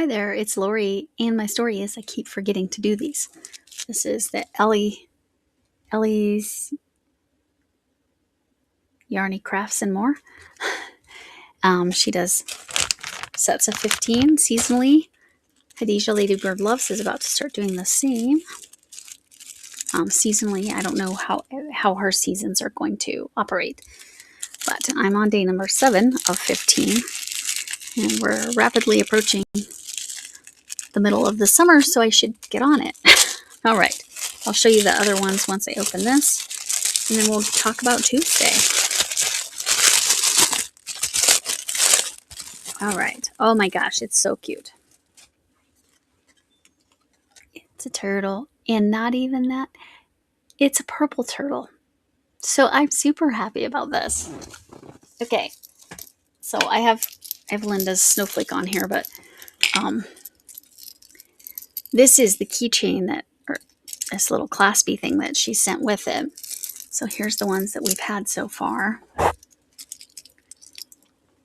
there, it's Lori, and my story is I keep forgetting to do these. This is the Ellie's Yarny Crafts and More. She does sets of 15 seasonally. Hadijah Ladybird Loves is about to start doing the same. Seasonally, I don't know how her seasons are going to operate, but I'm on day number 7 of 15, and we're rapidly approaching the middle of the summer, so I should get on it. All right, I'll show you the other ones once I open this, and then we'll talk about Tuesday. All right. Oh my gosh, it's so cute. It's a turtle, and not even that. It's a purple turtle. So I'm super happy about this. Okay, so I have Linda's snowflake on here, but this is the keychain or this little claspy thing that she sent with it. So here's the ones that we've had so far.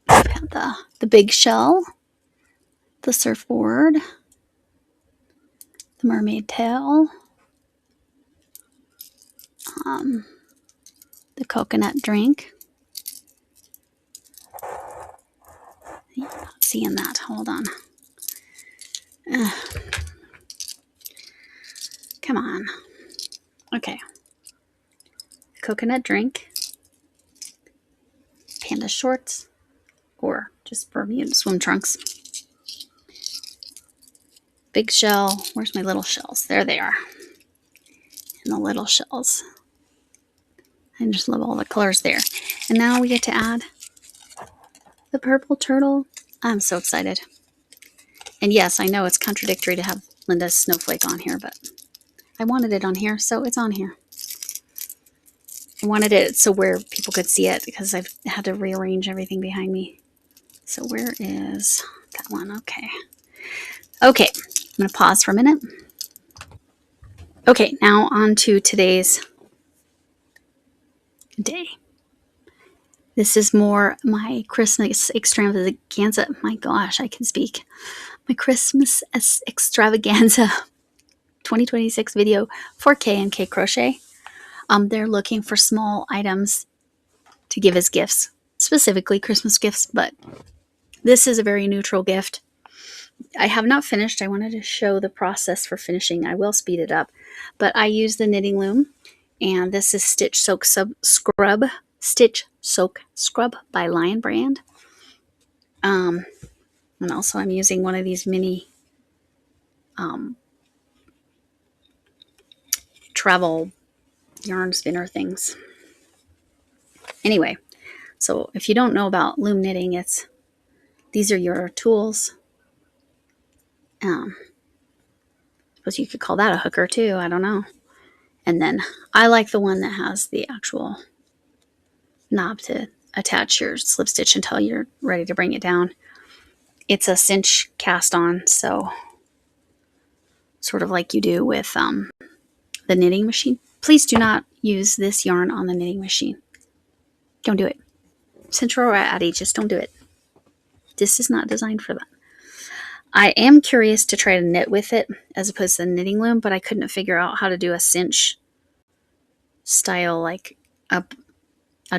We've had the big shell, the surfboard, the mermaid tail, the coconut drink. Yeah, not seeing that. Hold on. Come on. Okay. Coconut drink, panda shorts, or just Bermuda swim trunks. Big shell. Where's my little shells? There they are. And the little shells. I just love all the colors there. And now we get to add the purple turtle. I'm so excited. And yes, I know it's contradictory to have Linda's snowflake on here, but I wanted it on here, so it's on here. I wanted it so where people could see it because I've had to rearrange everything behind me. So where is that one? Okay. Okay, I'm going to pause for a minute. Okay, now on to today's day. This is more my Christmas extravaganza. My gosh, I can speak. My Christmas extravaganza 2026 video for K&K Crochet. They're looking for small items to give as gifts, specifically Christmas gifts, but this is a very neutral gift. I have not finished. I wanted to show the process for finishing. I will speed it up, but I use the knitting loom, and this is Stitch Soak Scrub by Lion Brand. And also I'm using one of these mini travel yarn spinner things. Anyway, so if you don't know about loom knitting, these are your tools. Suppose you could call that a hooker too. I don't know. And then I like the one that has the actual knob to attach your slip stitch until you're ready to bring it down. It's a cinch cast on, so sort of like you do with the knitting machine. Please do not use this yarn on the knitting machine. Don't do it. Central Addy, just don't do it. This is not designed for that. I am curious to try to knit with it as opposed to the knitting loom, but I couldn't figure out how to do a cinch style, like a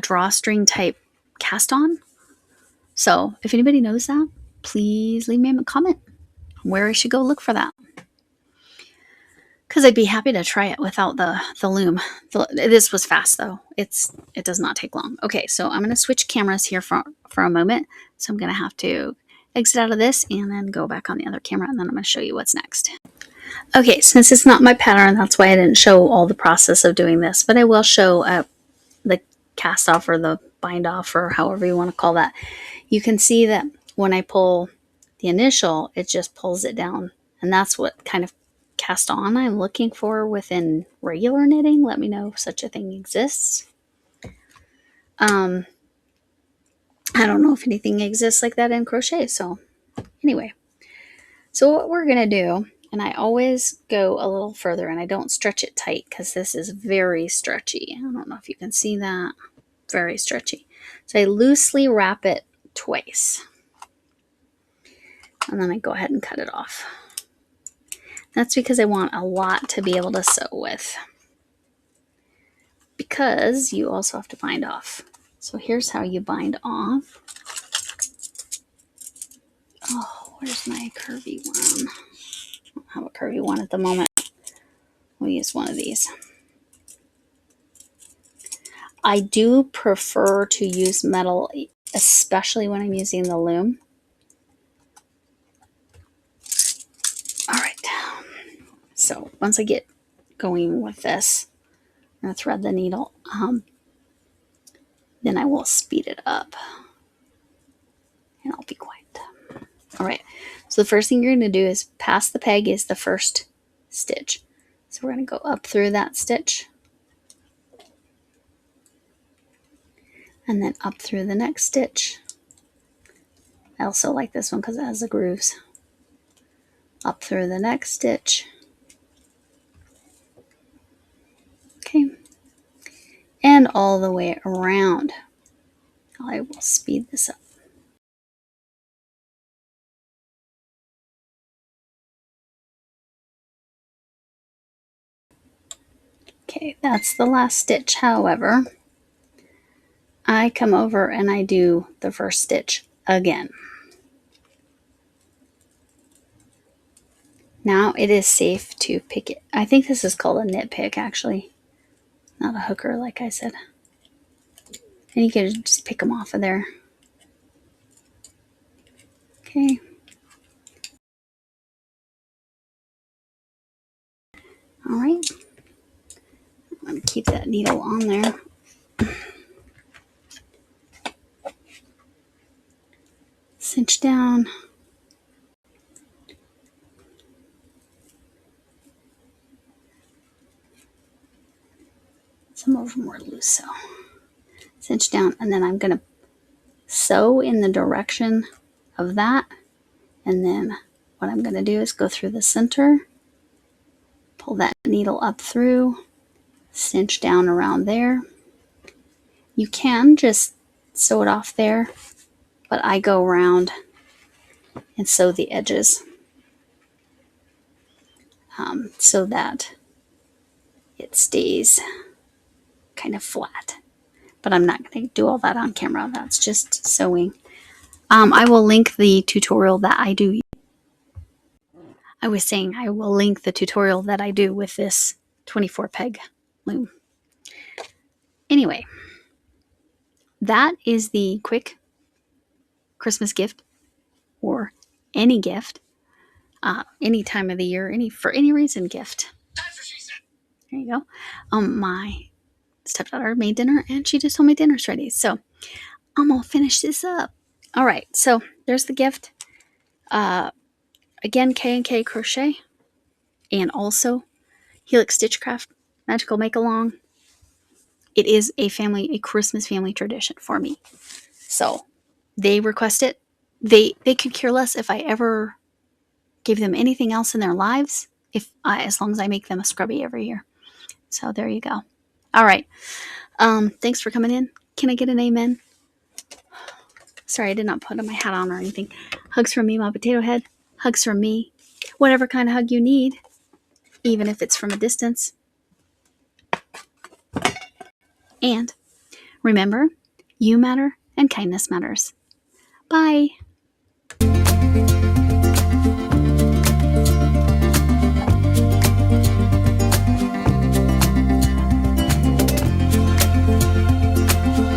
drawstring type cast on. So if anybody knows that, please leave me a comment where I should go look for that. Because I'd be happy to try it without the loom. This was fast though. It does not take long. Okay, so I'm going to switch cameras here for a moment. So I'm going to have to exit out of this and then go back on the other camera, and then I'm going to show you what's next. Okay, since it's not my pattern, that's why I didn't show all the process of doing this, but I will show the cast off or the bind off or however you want to call that. You can see that when I pull the initial, it just pulls it down, and that's what kind of cast on I'm looking for within regular knitting. Let me know if such a thing exists. I don't know if anything exists like that in crochet. So anyway, so what we're going to do, and I always go a little further and I don't stretch it tight because this is very stretchy. I don't know if you can see that. Very stretchy. So I loosely wrap it twice. And then I go ahead and cut it off. That's because I want a lot to be able to sew with. Because you also have to bind off. So here's how you bind off. Oh, where's my curvy one? I don't have a curvy one at the moment. We'll use one of these. I do prefer to use metal, especially when I'm using the loom. All right. So once I get going with this, I'm going to thread the needle. Then I will speed it up. And I'll be quiet. All right. So the first thing you're going to do is pass the peg is the first stitch. So we're going to go up through that stitch. And then up through the next stitch. I also like this one because it has the grooves. Up through the next stitch. Okay. And all the way around. I will speed this up. Okay, that's the last stitch. However, I come over and I do the first stitch again. Now it is safe to pick it. I think this is called a knit pick, actually, not a hooker, like I said. And you can just pick them off of there. Okay. All right. I'm going to keep that needle on there. Cinch down. Some of them were loose, so cinch down, and then I'm going to sew in the direction of that. And then what I'm going to do is go through the center, pull that needle up through, cinch down around there. You can just sew it off there, but I go around and sew the edges so that it stays kind of flat. But I'm not going to do all that on camera. That's just sewing. I will link the tutorial that I do. I was saying I will link the tutorial that I do with this 24 peg loom. Anyway, that is the quick Christmas gift, or any gift, any time of the year, for any reason gift. There you go. My stepdaughter made dinner and she just told me dinner's ready. So I'm gonna finish this up. All right, so there's the gift. Again, K&K Crochet, and also Helix Stitchcraft Magical Make Along. It is a Christmas family tradition for me. So they request it. They could care less if I ever gave them anything else in their lives, as long as I make them a scrubby every year. So there you go. All right. Thanks for coming in. Can I get an amen? Sorry, I did not put my hat on or anything. Hugs from me, my potato head. Hugs from me. Whatever kind of hug you need, even if it's from a distance. And remember, you matter and kindness matters. Bye.